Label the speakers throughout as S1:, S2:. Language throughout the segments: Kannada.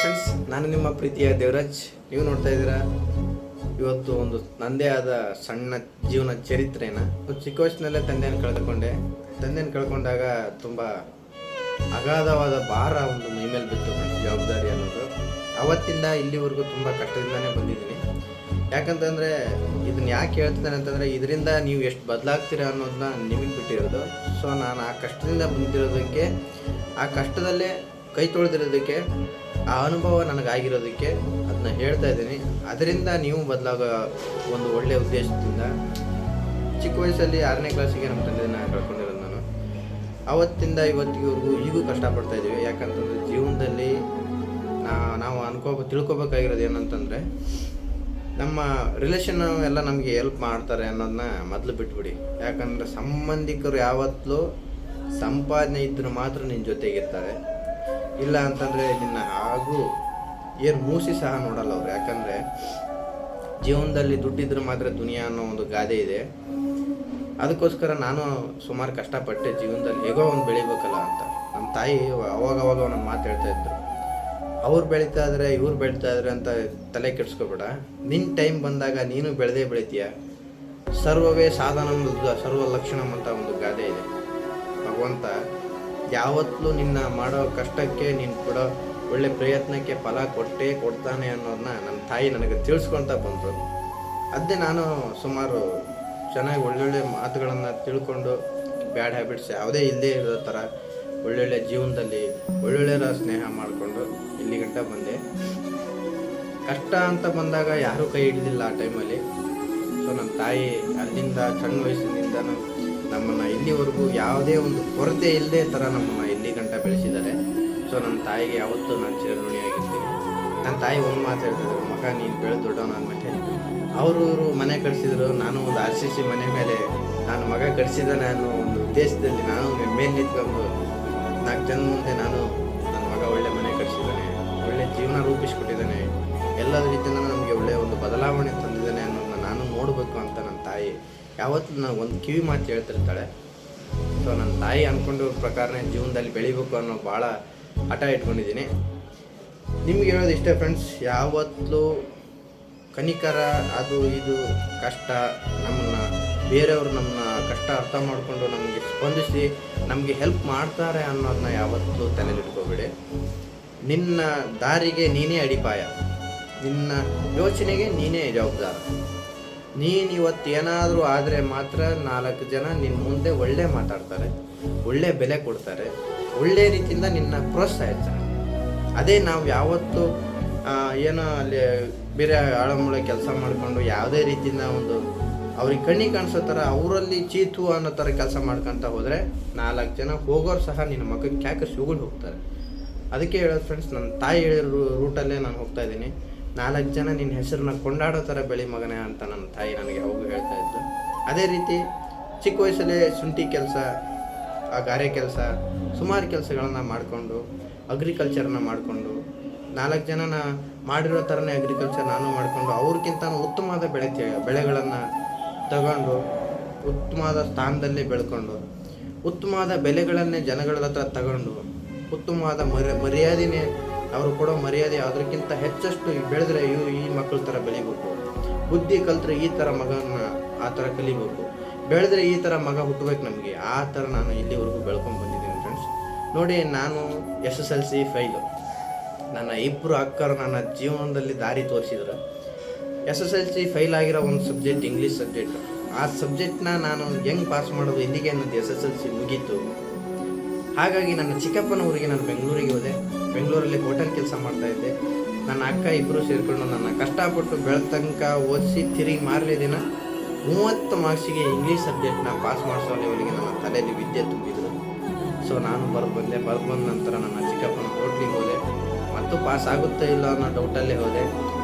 S1: ಫ್ರೆಂಡ್ಸ್, ನಾನು ನಿಮ್ಮ ಪ್ರೀತಿಯ ದೇವರಾಜ್. ನೀವು ನೋಡ್ತಾ ಇದ್ದೀರಾ ಇವತ್ತು ಒಂದು ನನ್ನದೇ ಆದ ಸಣ್ಣ ಜೀವನ ಚರಿತ್ರೆನ. ಚಿಕ್ಕ ವಯಸ್ಸಿನಲ್ಲೇ ತಂದೆಯನ್ನು ಕಳ್ಕೊಂಡಾಗ ತುಂಬ ಅಗಾಧವಾದ ಭಾರ ಒಂದು ಮೈ ಮೇಲೆ ಬಿತ್ತು ಫ್ರೆಂಡ್ಸ್, ಜವಾಬ್ದಾರಿ ಅನ್ನೋದು. ಅವತ್ತಿಂದ ಇಲ್ಲಿವರೆಗೂ ತುಂಬ ಕಷ್ಟದಿಂದನೇ ಬಂದಿದ್ದೀನಿ. ಯಾಕಂತಂದರೆ ಇದನ್ನು ಯಾಕೆ ಹೇಳ್ತಿದ್ದೇನೆ ಅಂತಂದರೆ, ಇದರಿಂದ ನೀವು ಎಷ್ಟು ಬದಲಾಗ್ತೀರಾ ಅನ್ನೋದನ್ನ ನಿಮಗೆ ಬಿಟ್ಟಿರೋದು. ಸೊ ನಾನು ಆ ಕಷ್ಟದಿಂದ ಬಂದಿರೋದಕ್ಕೆ, ಆ ಕಷ್ಟದಲ್ಲೇ ಕೈ ತೊಳೆದಿರೋದಕ್ಕೆ, ಆ ಅನುಭವ ನನಗಾಗಿರೋದಕ್ಕೆ ಅದನ್ನ ಹೇಳ್ತಾ ಇದ್ದೀನಿ. ಅದರಿಂದ ನೀವು ಬದಲಾಗೋ ಒಂದು ಒಳ್ಳೆಯ ಉದ್ದೇಶದಿಂದ ಚಿಕ್ಕ ವಯಸ್ಸಲ್ಲಿ 6ನೇ ಕ್ಲಾಸಿಗೆ ನಮ್ಮ ತಂದೆನ ಕಳ್ಕೊಂಡಿರೋದು ನಾನು. ಆವತ್ತಿಂದ ಇವತ್ತಿವರೆಗೂ ಈಗೂ ಕಷ್ಟಪಡ್ತಾ ಇದ್ದೀವಿ. ಯಾಕಂತಂದರೆ ಜೀವನದಲ್ಲಿ ನಾವು ತಿಳ್ಕೊಬೇಕಾಗಿರೋದು ಏನಂತಂದರೆ, ನಮ್ಮ ರಿಲೇಷನ್ ಎಲ್ಲ ನಮಗೆ ಹೆಲ್ಪ್ ಮಾಡ್ತಾರೆ ಅನ್ನೋದನ್ನ ಮೊದಲು ಬಿಟ್ಬಿಡಿ. ಯಾಕಂದರೆ ಸಂಬಂಧಿಕರು ಯಾವತ್ತೂ ಸಂಪಾದನೆ ಇದ್ದರೂ ಮಾತ್ರ ನಿನ್ನ ಜೊತೆಗಿರ್ತಾರೆ. ಇಲ್ಲ ಅಂತಂದರೆ ನಿನ್ನ ಹಾಗೂ ಏನು ಮೂಸಿ ಸಹ ನೋಡಲ್ಲ ಅವರು. ಯಾಕಂದರೆ ಜೀವನದಲ್ಲಿ ದುಡ್ಡಿದ್ರೆ ಮಾತ್ರ ದುನಿಯಾ ಅನ್ನೋ ಒಂದು ಗಾದೆ ಇದೆ. ಅದಕ್ಕೋಸ್ಕರ ನಾನು ಸುಮಾರು ಕಷ್ಟಪಟ್ಟೆ ಜೀವನದಲ್ಲಿ ಹೇಗೋ ಒಂದು ಬೆಳಿಬೇಕಲ್ಲ ಅಂತ. ನಮ್ಮ ತಾಯಿ ಅವಾಗವಾಗ ನನ್ನ ಮಾತು ಹೇಳ್ತಾ ಇದ್ರು, ಅವ್ರು ಬೆಳೀತಾ ಇದ್ರೆ ಇವ್ರು ಬೆಳೀತಾ ಇದ್ರೆ ಅಂತ ತಲೆ ಕೆಡಿಸ್ಕೋಬೇಡ. ನಿನ್ನ ಟೈಮ್ ಬಂದಾಗ ನೀನು ಬೆಳೆದೇ ಬೆಳಿತೀಯ. ಸರ್ವವೇ ಸಾಧನ ಸರ್ವ ಲಕ್ಷಣಂ ಅಂತ ಒಂದು ಗಾದೆ ಇದೆ. ಭಗವಂತ ಯಾವತ್ತೂ ನಿನ್ನ ಮಾಡೋ ಕಷ್ಟಕ್ಕೆ ನೀನು ಕೊಡೋ ಒಳ್ಳೆ ಪ್ರಯತ್ನಕ್ಕೆ ಫಲ ಕೊಡ್ತಾನೆ ಅನ್ನೋದನ್ನ ನನ್ನ ತಾಯಿ ನನಗೆ ತಿಳಿಸ್ಕೊಳ್ತಾ ಬಂದರು. ಅದೇ ನಾನು ಸುಮಾರು ಚೆನ್ನಾಗಿ ಒಳ್ಳೊಳ್ಳೆ ಮಾತುಗಳನ್ನು ತಿಳ್ಕೊಂಡು, ಬ್ಯಾಡ್ ಹ್ಯಾಬಿಟ್ಸ್ ಯಾವುದೇ ಇಲ್ಲದೇ ಇರೋ ಥರ ಒಳ್ಳೊಳ್ಳೆ ಜೀವನದಲ್ಲಿ ಒಳ್ಳೊಳ್ಳೆಯ ಸ್ನೇಹ ಮಾಡಿಕೊಂಡು ಇಲ್ಲಿ ಗಂಟ ಬಂದೆ. ಕಷ್ಟ ಅಂತ ಬಂದಾಗ ಯಾರೂ ಕೈ ಹಿಡಿದಿಲ್ಲ ಆ ಟೈಮಲ್ಲಿ. ಸೊ ನನ್ನ ತಾಯಿ ಅಲ್ಲಿಂದ ಸಣ್ಣ ವಯಸ್ಸಿನಿಂದನೂ ನಮ್ಮನ್ನು ಇಲ್ಲಿವರೆಗೂ ಯಾವುದೇ ಒಂದು ಕೊರತೆ ಇಲ್ಲದೆ ಥರ ನಮ್ಮನ್ನು ಇಲ್ಲಿ ಗಂಟ ಬೆಳೆಸಿದ್ದಾರೆ. ಸೊ ನನ್ನ ತಾಯಿಗೆ ಯಾವತ್ತೂ ನಾನು ಚಿರಋಣಿಯಾಗಿರ್ತೀನಿ. ನನ್ನ ತಾಯಿ ಒಂದು ಮಾತು ಹೇಳ್ತಿದ್ರು, ಮಗ ನೀನು ಬೆಳೆದು ದೊಡ್ಡವನು ಅಂದ್ಬಿಟ್ಟೆ. ಅವರು ಮನೆ ಕಟ್ಸಿದ್ರು. ನಾನು ಒಂದು RCC ಮನೆ ಮೇಲೆ ನಾನು ಮಗ ಕಟ್ಸಿದ್ದಾನೆ ಅನ್ನೋ ಒಂದು ಉದ್ದೇಶದಲ್ಲಿ ನಾನು ಮೇಲೆ ನಿಂತ್ಕೊಂಡು 4 ಜನ ಮುಂದೆ ನಾನು ನನ್ನ ಮಗ ಒಳ್ಳೆ ಮನೆ ಕಟ್ಸಿದ್ದಾನೆ, ಒಳ್ಳೆ ಜೀವನ ರೂಪಿಸ್ಕೊಟ್ಟಿದ್ದಾನೆ, ಎಲ್ಲದ ರೀತಿಯಿಂದ ನಮಗೆ ಒಳ್ಳೆಯ ಒಂದು ಬದಲಾವಣೆ ತಂದಿದ್ದಾನೆ ಅನ್ನೋದನ್ನ ನಾನು ನೋಡಬೇಕು ಅಂತ ನನ್ನ ತಾಯಿ ಯಾವತ್ತೂ ನನಗೆ ಒಂದು ಕಿವಿ ಮಾತು ಹೇಳ್ತಿರ್ತಾಳೆ. ಸೊ ನನ್ನ ತಾಯಿ ಅಂದ್ಕೊಂಡಿರೋ ಪ್ರಕಾರನೇ ಜೀವನದಲ್ಲಿ ಬೆಳಿಬೇಕು ಅನ್ನೋ ಭಾಳ ಹಠ ಇಟ್ಕೊಂಡಿದ್ದೀನಿ. ನಿಮ್ಗೆ ಹೇಳೋದು ಇಷ್ಟೇ ಫ್ರೆಂಡ್ಸ್, ಯಾವತ್ತೂ ಕನಿಕರ ಅದು ಇದು ಕಷ್ಟ ಬೇರೆಯವರು ನಮ್ಮನ್ನ ಕಷ್ಟ ಅರ್ಥ ಮಾಡಿಕೊಂಡು ನಮಗೆ ಸ್ಪಂದಿಸಿ ನಮಗೆ ಹೆಲ್ಪ್ ಮಾಡ್ತಾರೆ ಅನ್ನೋದನ್ನ ಯಾವತ್ತೂ ತಲೆಲಿಟ್ಕೋಬೇಡಿ. ನಿನ್ನ ದಾರಿಗೆ ನೀನೇ ಅಡಿಪಾಯ, ನಿನ್ನ ಯೋಚನೆಗೆ ನೀನೇ ಜವಾಬ್ದಾರ. ನೀನು ಇವತ್ತು ಏನಾದರೂ ಆದರೆ ಮಾತ್ರ 4 ಜನ ನಿನ್ನ ಮುಂದೆ ಒಳ್ಳೆ ಮಾತಾಡ್ತಾರೆ, ಒಳ್ಳೆ ಬೆಲೆ ಕೊಡ್ತಾರೆ, ಒಳ್ಳೆ ರೀತಿಯಿಂದ ನಿನ್ನ ಪ್ರೋತ್ಸಾಹಿಸ್ತಾರೆ. ಅದೇ ನಾವು ಯಾವತ್ತೂ ಏನೋ ಅಲ್ಲಿ ಬೇರೆ ಆಳಮೂಳ ಕೆಲಸ ಮಾಡಿಕೊಂಡು ಯಾವುದೇ ರೀತಿಯಿಂದ ಒಂದು ಅವ್ರಿಗೆ ಕಣ್ಣಿಗೆ ಕಾಣಿಸೋ ಥರ ಅವರಲ್ಲಿ ಚೀತು ಅನ್ನೋ ಥರ ಕೆಲಸ ಮಾಡ್ಕೊತ ಹೋದರೆ 4 ಜನ ಹೋಗೋರು ಸಹ ನಿನ್ನ ಮಗಕ್ಕೆ ಯಾಕೆ ಸುಗುಳು ಹೋಗ್ತಾರೆ. ಅದಕ್ಕೆ ಹೇಳೋದು ಫ್ರೆಂಡ್ಸ್, ನನ್ನ ತಾಯಿ ಹೇಳಿರೋ ರೂಟಲ್ಲೇ ನಾನು ಹೋಗ್ತಾ ಇದ್ದೀನಿ. 4 ಜನ ನಿನ್ನ ಹೆಸರನ್ನ ಕೊಂಡಾಡೋ ಥರ ಬೆಳಿ ಮಗನೇ ಅಂತ ನನ್ನ ತಾಯಿ ನನಗೆ ಯಾವಾಗೂ ಹೇಳ್ತಾ ಇದ್ದು. ಅದೇ ರೀತಿ ಚಿಕ್ಕ ವಯಸ್ಸಲ್ಲೇ ಶುಂಠಿ ಕೆಲಸ, ಗಾರೆ ಕೆಲಸ, ಸುಮಾರು ಕೆಲಸಗಳನ್ನು ಮಾಡಿಕೊಂಡು ಅಗ್ರಿಕಲ್ಚರನ್ನ ಮಾಡಿಕೊಂಡು 4 ಜನನ ಮಾಡಿರೋ ಥರನೇ ಅಗ್ರಿಕಲ್ಚರ್ ನಾನು ಮಾಡಿಕೊಂಡು ಅವ್ರಿಗಿಂತ ಉತ್ತಮವಾದ ಬೆಳೆಗಳನ್ನು ತಗೊಂಡು ಉತ್ತಮವಾದ ಸ್ಥಾನದಲ್ಲಿ ಬೆಳ್ಕೊಂಡು ಉತ್ತಮವಾದ ಬೆಲೆಗಳನ್ನೇ ಜನಗಳ ಹತ್ರ ತಗೊಂಡು ಉತ್ತಮವಾದ ಮರ್ಯಾದೆನೇ ಅವರು ಕೊಡೋ ಮರ್ಯಾದೆ ಅದಕ್ಕಿಂತ ಹೆಚ್ಚಷ್ಟು ಬೆಳೆದ್ರೆ ಈ ಮಕ್ಕಳ ಥರ ಬೆಳಿಬೇಕು. ಬುದ್ಧಿ ಕಲ್ತ್ರೆ ಈ ಥರ ಮಗನ ಆ ಥರ ಕಲಿಬೇಕು, ಬೆಳೆದ್ರೆ ಈ ಥರ ಮಗ ಹುಟ್ಟಬೇಕು ನಮಗೆ. ಆ ಥರ ನಾನು ಇಲ್ಲಿವರೆಗೂ ಬೆಳ್ಕೊಂಡು ಬಂದಿದ್ದೀನಿ ಫ್ರೆಂಡ್ಸ್. ನೋಡಿ, ನಾನು SSLC ಫೈಲು. ನನ್ನ 2 ಅಕ್ಕರು ನನ್ನ ಜೀವನದಲ್ಲಿ ದಾರಿ ತೋರಿಸಿದ್ರು. SSLC ಫೈಲ್ ಆಗಿರೋ ಒಂದು ಸಬ್ಜೆಕ್ಟ್ ಇಂಗ್ಲೀಷ್ ಸಬ್ಜೆಕ್ಟ್. ಆ ಸಬ್ಜೆಕ್ಟ್ನ ನಾನು ಹೆಂಗೆ ಪಾಸ್ ಮಾಡೋದು, ಇಲ್ಲಿಗೆ ನನ್ನದು SSLC ಮುಗೀತು. ಹಾಗಾಗಿ ನನ್ನ ಚಿಕ್ಕಪ್ಪನ ಊರಿಗೆ ನಾನು ಬೆಂಗಳೂರಿಗೆ ಹೋದೆ. ಬೆಂಗಳೂರಲ್ಲಿ ಹೋಟೆಲ್ ಕೆಲಸ ಮಾಡ್ತಾಯಿದ್ದೆ. ನನ್ನ ಅಕ್ಕ ಇಬ್ಬರು ಸೇರಿಕೊಂಡು ನನ್ನ ಕಷ್ಟಪಟ್ಟು ಬೆಳೆತನಕ ಓದಿಸಿ ತಿರುಗಿ ಮಾರನೇ ದಿನ 30 ಮಾರ್ಕ್ಸಿಗೆ ಇಂಗ್ಲೀಷ್ ಸಬ್ಜೆಕ್ಟ್ನ ಪಾಸ್ ಮಾಡಿಸೋ ಲೆವೆಲ್ಗೆ ನನ್ನ ತಲೆಯಲ್ಲಿ ವಿದ್ಯೆ ತುಂಬಿದ್ರು. ಸೊ ನಾನು ಬಂದ ನಂತರ ನನ್ನ ಚಿಕ್ಕಪ್ಪನ ಹೋಟ್ಲಿಗೆ ಹೋದೆ. ಮತ್ತು ಪಾಸ್ ಆಗುತ್ತೋ ಇಲ್ಲ ಅನ್ನೋ ಡೌಟಲ್ಲೇ ಹೋದೆ.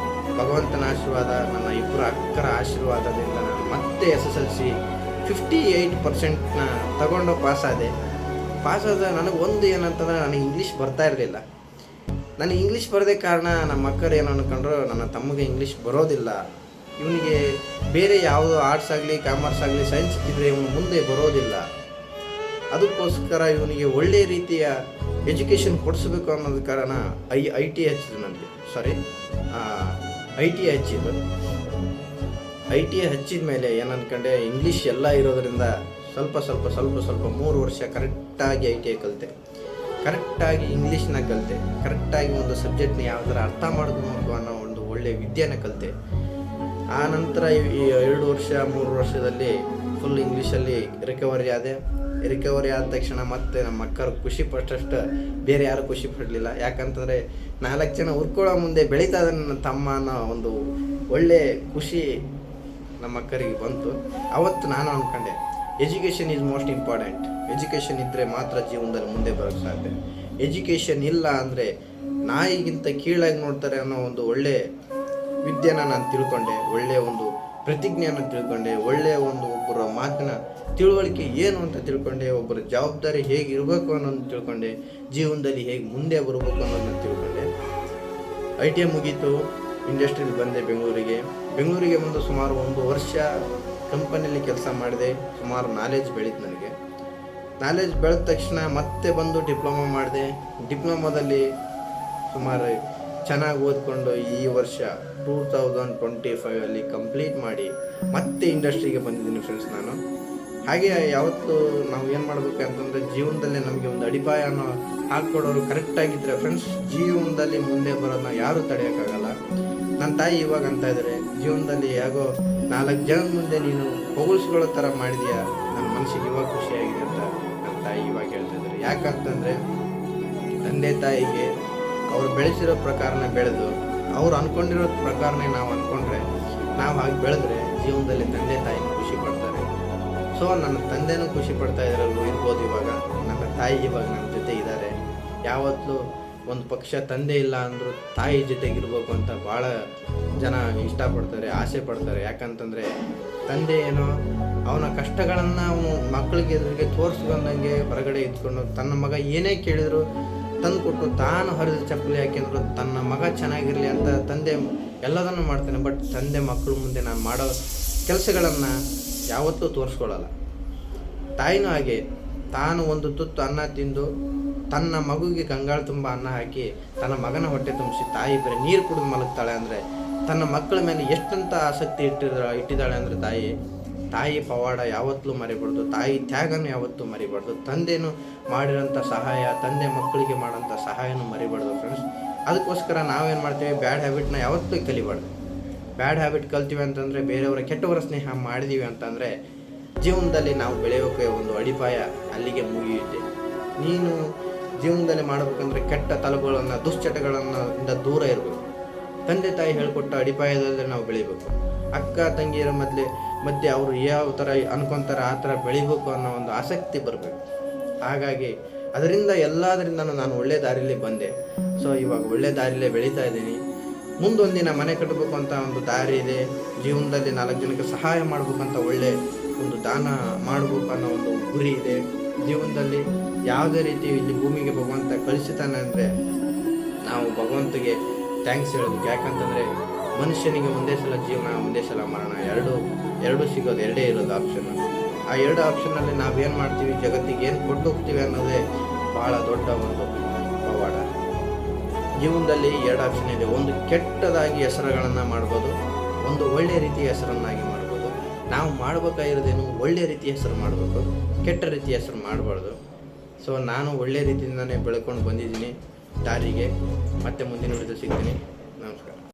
S1: ಭಗವಂತನ ಆಶೀರ್ವಾದ, ನನ್ನ 2 ಅಕ್ಕರ ಆಶೀರ್ವಾದದಿಂದ ನಾನು ಮತ್ತೆ SSLC 58% ತಗೊಂಡು ಪಾಸಾದ ನನಗೆ ಒಂದು ಏನಂತಂದರೆ, ನನಗೆ ಇಂಗ್ಲೀಷ್ ಬರ್ತಾ ಇರಲಿಲ್ಲ. ನನಗೆ ಇಂಗ್ಲೀಷ್ ಬರದೇ ಕಾರಣ ನಮ್ಮ ಅಕ್ಕರು ಏನು ಅಂದ್ಕೊಂಡ್ರು, ನನ್ನ ತಮ್ಮಗೆ ಇಂಗ್ಲೀಷ್ ಬರೋದಿಲ್ಲ, ಇವನಿಗೆ ಬೇರೆ ಯಾವುದೋ ಆರ್ಟ್ಸ್ ಆಗಲಿ ಕಾಮರ್ಸ್ ಆಗಲಿ ಸೈನ್ಸ್ ಇದ್ದರೆ ಇವನು ಮುಂದೆ ಬರೋದಿಲ್ಲ, ಅದಕ್ಕೋಸ್ಕರ ಇವನಿಗೆ ಒಳ್ಳೆಯ ರೀತಿಯ ಎಜುಕೇಷನ್ ಕೊಡಿಸ್ಬೇಕು ಅನ್ನೋದು ಕಾರಣ ಐ ಟಿ ಹಚ್ಚಿದ್ದು ನನಗೆ ITI ಹಚ್ಚಿದ್ದು. ITI ಹಚ್ಚಿದ ಮೇಲೆ ಏನು ಅಂದ್ಕೊಂಡೆ, ಇಂಗ್ಲೀಷ್ ಎಲ್ಲ ಇರೋದರಿಂದ ಸ್ವಲ್ಪ 3 ವರ್ಷ ಕರೆಕ್ಟಾಗಿ ITI ಕಲಿತೆ, ಕರೆಕ್ಟಾಗಿ ಇಂಗ್ಲೀಷ್ನ ಕಲಿತೆ, ಕರೆಕ್ಟಾಗಿ ಒಂದು ಸಬ್ಜೆಕ್ಟ್ನ ಯಾವ ಥರ ಅರ್ಥ ಮಾಡ್ಕೊಬೇಕು ಅನ್ನೋ ಒಂದು ಒಳ್ಳೆಯ ವಿದ್ಯೆನ ಕಲಿತೆ. ಆ ನಂತರ ಈ 2 ವರ್ಷ 3 ವರ್ಷದಲ್ಲಿ ಫುಲ್ ಇಂಗ್ಲೀಷಲ್ಲಿ ರಿಕವರಿ ಆದ ತಕ್ಷಣ ಮತ್ತೆ ನಮ್ಮ ಅಕ್ಕರು ಖುಷಿ ಪಟ್ಟಷ್ಟು ಬೇರೆ ಯಾರು ಖುಷಿ ಪಡಲಿಲ್ಲ. ಯಾಕಂತಂದರೆ 4 ಜನ ಹುರ್ಕೊಳ್ಳೋ ಮುಂದೆ ಬೆಳೀತಾ ಇದ್ದ ನನ್ನ ತಮ್ಮ ಅನ್ನೋ ಒಂದು ಒಳ್ಳೆ ಖುಷಿ ನಮ್ಮ ಅಕ್ಕರಿಗೆ ಬಂತು. ಅವತ್ತು ನಾನು ಅಂದ್ಕೊಂಡೆ, education is most important. Education ಇದ್ದರೆ ಮಾತ್ರ ಜೀವನದಲ್ಲಿ ಮುಂದೆ ಬರೋಕ್ಕೆ ಸಾಧ್ಯ. ಎಜುಕೇಷನ್ ಇಲ್ಲ ಅಂದರೆ ನಾಯಿಗಿಂತ ಕೀಳಾಗಿ ನೋಡ್ತಾರೆ ಅನ್ನೋ ಒಂದು ಒಳ್ಳೆ ವಿದ್ಯೆನ ನಾನು ತಿಳ್ಕೊಂಡೆ, ಒಳ್ಳೆಯ ಒಂದು ಪ್ರತಿಜ್ಞೆಯನ್ನು ತಿಳ್ಕೊಂಡೆ, ಒಳ್ಳೆಯ ಒಂದು ಒಬ್ಬರ ಮಾತಿನ ತಿಳುವಳಿಕೆ ಏನು ಅಂತ ತಿಳ್ಕೊಂಡೆ, ಒಬ್ಬರ ಜವಾಬ್ದಾರಿ ಹೇಗೆ ಇರಬೇಕು ಅನ್ನೋದನ್ನು ತಿಳ್ಕೊಂಡೆ, ಜೀವನದಲ್ಲಿ ಹೇಗೆ ಮುಂದೆ ಬರಬೇಕು ಅನ್ನೋದನ್ನು ತಿಳ್ಕೊಂಡೆ. ITI ಮುಗೀತು, ಇಂಡಸ್ಟ್ರಿಗೆ ಬಂದೆ ಬೆಂಗಳೂರಿಗೆ ಬಂದು ಸುಮಾರು 1 ವರ್ಷ ಕಂಪನಿಯಲ್ಲಿ ಕೆಲಸ ಮಾಡಿದೆ. ಸುಮಾರು ನಾಲೆಜ್ ಬೆಳೀತು ನನಗೆ. ನಾಲೆಜ್ ಬೆಳೆದ ತಕ್ಷಣ ಮತ್ತೆ ಬಂದು ಡಿಪ್ಲೊಮಾ ಮಾಡಿದೆ. ಡಿಪ್ಲೊಮಾದಲ್ಲಿ ಸುಮಾರು ಚೆನ್ನಾಗಿ ಓದ್ಕೊಂಡು ಈ ವರ್ಷ 2025 ಕಂಪ್ಲೀಟ್ ಮಾಡಿ ಮತ್ತೆ ಇಂಡಸ್ಟ್ರಿಗೆ ಬಂದಿದ್ದೀನಿ ಫ್ರೆಂಡ್ಸ್. ನಾನು ಹಾಗೆ ಯಾವತ್ತು ನಾವು ಏನು ಮಾಡಬೇಕು ಅಂತಂದರೆ, ಜೀವನದಲ್ಲಿ ನಮಗೆ ಒಂದು ಅಡಿಪಾಯನ ಹಾಕ್ಕೊಡೋರು ಕರೆಕ್ಟಾಗಿದ್ದರೆ ಫ್ರೆಂಡ್ಸ್, ಜೀವನದಲ್ಲಿ ಮುಂದೆ ಬರೋದನ್ನ ಯಾರೂ ತಡೆಯೋಕ್ಕಾಗಲ್ಲ. ನನ್ನ ತಾಯಿ ಇವಾಗ ಅಂತ ಇದ್ದಾರೆ, ಜೀವನದಲ್ಲಿ ಹೇಗೋ 4 ಜನದ ಮುಂದೆ ನೀನು ಹೊಗಳಿಸ್ಕೊಳ್ಳೋ ಥರ ಮಾಡಿದೀಯಾ, ನನ್ನ ಮನಸ್ಸಿಗೆ ಇವಾಗ ಖುಷಿಯಾಗಿದೆ ಅಂತ ನನ್ನ ತಾಯಿ ಇವಾಗ ಹೇಳ್ತಾ ಇದ್ದಾರೆ. ಯಾಕಂತಂದರೆ ತಂದೆ ತಾಯಿಗೆ ಅವ್ರು ಬೆಳೆಸಿರೋ ಪ್ರಕಾರನೇ ಬೆಳೆದು, ಅವ್ರು ಅಂದ್ಕೊಂಡಿರೋ ಪ್ರಕಾರನೇ ನಾವು ಅಂದ್ಕೊಂಡ್ರೆ, ನಾವು ಹಾಗೆ ಬೆಳೆದ್ರೆ ಜೀವನದಲ್ಲಿ ತಂದೆ ತಾಯಿನೂ ಖುಷಿ ಪಡ್ತಾರೆ. ಸೊ ನನ್ನ ತಂದೆನೂ ಖುಷಿ ಪಡ್ತಾ ಇರ್ಬೋದು. ಇವಾಗ ನನ್ನ ತಾಯಿ ಇವಾಗ ನನ್ನ ಜೊತೆ ಇದ್ದಾರೆ. ಯಾವತ್ತೂ ಒಂದು ಪಕ್ಷ ತಂದೆ ಇಲ್ಲ ಅಂದರೂ ತಾಯಿ ಜೊತೆಗಿರ್ಬೇಕು ಅಂತ ಭಾಳ ಜನ ಇಷ್ಟಪಡ್ತಾರೆ, ಆಸೆ ಪಡ್ತಾರೆ. ಯಾಕಂತಂದರೆ ತಂದೆ ಏನೋ ಅವನ ಕಷ್ಟಗಳನ್ನು ಅವನು ಮಕ್ಕಳಿಗೆ ಎದುರಿಗೆ ತೋರಿಸ್ಕೊಂಡಂಗೆ ಹೊರಗಡೆ ಇದ್ಕೊಂಡು ತನ್ನ ಮಗ ಏನೇ ಕೇಳಿದ್ರು ತಂದು ಕೊಟ್ಟು, ತಾನು ಹರಿದ ಚಪ್ಪಲಿ ಹಾಕಿದ್ರು ತನ್ನ ಮಗ ಚೆನ್ನಾಗಿರಲಿ ಅಂತ ತಂದೆ ಎಲ್ಲದನ್ನು ಮಾಡ್ತಾನೆ. ಬಟ್ ತಂದೆ ಮಕ್ಕಳು ಮುಂದೆ ನಾನು ಮಾಡೋ ಕೆಲಸಗಳನ್ನು ಯಾವತ್ತೂ ತೋರಿಸ್ಕೊಳ್ಳಲ್ಲ. ತಾಯಿನೂ ಹಾಗೆ, ತಾನು ಒಂದು ತುತ್ತು ಅನ್ನ ತಿಂದು ತನ್ನ ಮಗುವಿಗೆ ಗಂಗಾಳ ತುಂಬ ಅನ್ನ ಹಾಕಿ ತನ್ನ ಮಗನ ಹೊಟ್ಟೆ ತುಂಬಿಸಿ ತಾಯಿ ಬರೀ ನೀರು ಕುಡಿದು ಮಲಗ್ತಾಳೆ ಅಂದರೆ ತನ್ನ ಮಕ್ಕಳ ಮೇಲೆ ಎಷ್ಟಂತ ಆಸಕ್ತಿ ಇಟ್ಟಿದ್ದಾಳೆ ಅಂದರೆ ತಾಯಿ ಪವಾಡ ಯಾವತ್ತೂ ಮರಿಬಾರ್ದು, ತಾಯಿ ತ್ಯಾಗನೂ ಯಾವತ್ತೂ ಮರಿಬಾರ್ದು, ತಂದೆನೂ ಮಾಡಿರೋಂಥ ಸಹಾಯ, ತಂದೆ ಮಕ್ಕಳಿಗೆ ಮಾಡೋಂಥ ಸಹಾಯನೂ ಮರಿಬಾರ್ದು ಫ್ರೆಂಡ್ಸ್. ಅದಕ್ಕೋಸ್ಕರ ನಾವೇನು ಮಾಡ್ತೀವಿ, ಬ್ಯಾಡ್ ಹ್ಯಾಬಿಟ್ನ ಯಾವತ್ತೂ ಕಲಿಬಾರ್ದು. ಬ್ಯಾಡ್ ಹ್ಯಾಬಿಟ್ ಕಲ್ತೀವಿ ಅಂತಂದರೆ, ಬೇರೆಯವರ ಕೆಟ್ಟವರ ಸ್ನೇಹ ಮಾಡಿದೀವಿ ಅಂತಂದರೆ ಜೀವನದಲ್ಲಿ ನಾವು ಬೆಳೆಯೋಕೆ ಒಂದು ಅಡಿಪಾಯ ಅಲ್ಲಿಗೆ ಮುಗಿಯುತ್ತೆ. ನೀನು ಜೀವನದಲ್ಲಿ ಮಾಡಬೇಕಂದ್ರೆ ಕೆಟ್ಟ ತಲೆಗಳನ್ನು, ದುಶ್ಚಟಗಳನ್ನು ದೂರ ಇರಬೇಕು. ತಂದೆ ತಾಯಿ ಹೇಳಿಕೊಟ್ಟ ಅಡಿಪಾಯದಲ್ಲಿ ನಾವು ಬೆಳಿಬೇಕು. ಅಕ್ಕ ತಂಗಿಯರ ಮಧ್ಯೆ ಅವರು ಯಾವ ಥರ ಅನ್ಕೊತಾರೆ ಆ ಥರ ಬೆಳಿಬೇಕು ಅನ್ನೋ ಒಂದು ಆಸಕ್ತಿ ಬರಬೇಕು. ಹಾಗಾಗಿ ಎಲ್ಲದರಿಂದ ನಾನು ಒಳ್ಳೆ ದಾರಿಯಲ್ಲಿ ಬಂದೆ. ಸೊ ಇವಾಗ ಒಳ್ಳೆ ದಾರಿಯಲ್ಲೇ ಬೆಳೀತಾ ಇದ್ದೀನಿ. ಮುಂದೊಂದಿನ ಮನೆ ಕಟ್ಟಬೇಕು ಅಂತ ಒಂದು ದಾರಿ ಇದೆ. ಜೀವನದಲ್ಲಿ 4 ಜನಕ್ಕೆ ಸಹಾಯ ಮಾಡಬೇಕಂತ ಒಳ್ಳೆ ಒಂದು ದಾನ ಮಾಡಬೇಕು ಅನ್ನೋ ಒಂದು ಗುರಿ ಇದೆ. ಜೀವನದಲ್ಲಿ ಯಾವುದೇ ರೀತಿ ಇಲ್ಲಿ ಭೂಮಿಗೆ ಭಗವಂತ ಕಳಿಸ್ತಾನೆ ಅಂದರೆ ನಾವು ಭಗವಂತಗೆ ಥ್ಯಾಂಕ್ಸ್ ಹೇಳಬೇಕು. ಯಾಕಂತಂದರೆ ಮನುಷ್ಯನಿಗೆ ಒಂದೇ ಸಲ ಜೀವನ, ಒಂದೇ ಸಲ ಮರಣ, ಎರಡು ಸಿಗೋದು, ಎರಡೇ ಇರೋದು ಆಪ್ಷನ್. ಆ 2 ಆಪ್ಷನ್ನಲ್ಲಿ ನಾವೇನು ಮಾಡ್ತೀವಿ, ಜಗತ್ತಿಗೆ ಏನು ಕೊಟ್ಟು ಹೋಗ್ತೀವಿ ಅನ್ನೋದೇ ಭಾಳ ದೊಡ್ಡ ಒಂದು ಪವಾಡ. ಜೀವನದಲ್ಲಿ 2 ಆಪ್ಷನ್ ಇದೆ. ಒಂದು ಕೆಟ್ಟದಾಗಿ ಹೆಸರುಗಳನ್ನು ಮಾಡ್ಬೋದು, ಒಂದು ಒಳ್ಳೆಯ ರೀತಿಯ ಹೆಸರನ್ನಾಗಿ ಮಾಡ್ಬೋದು. ನಾವು ಮಾಡಬೇಕಾಗಿರೋದೇನು, ಒಳ್ಳೆಯ ರೀತಿಯ ಹೆಸರು ಮಾಡಬೇಕು, ಕೆಟ್ಟ ರೀತಿಯ ಹೆಸರು ಮಾಡಬಾರ್ದು. ಸೊ ನಾನು ಒಳ್ಳೆಯ ರೀತಿಯಿಂದನೇ ಬೆಳ್ಕೊಂಡು ಬಂದಿದ್ದೀನಿ ದಾರಿಗೆ. ಮತ್ತೆ ಮುಂದಿನ ವಿಡಿಯೋದಲ್ಲಿ ಸಿಗ್ತೀನಿ. ನಮಸ್ಕಾರ.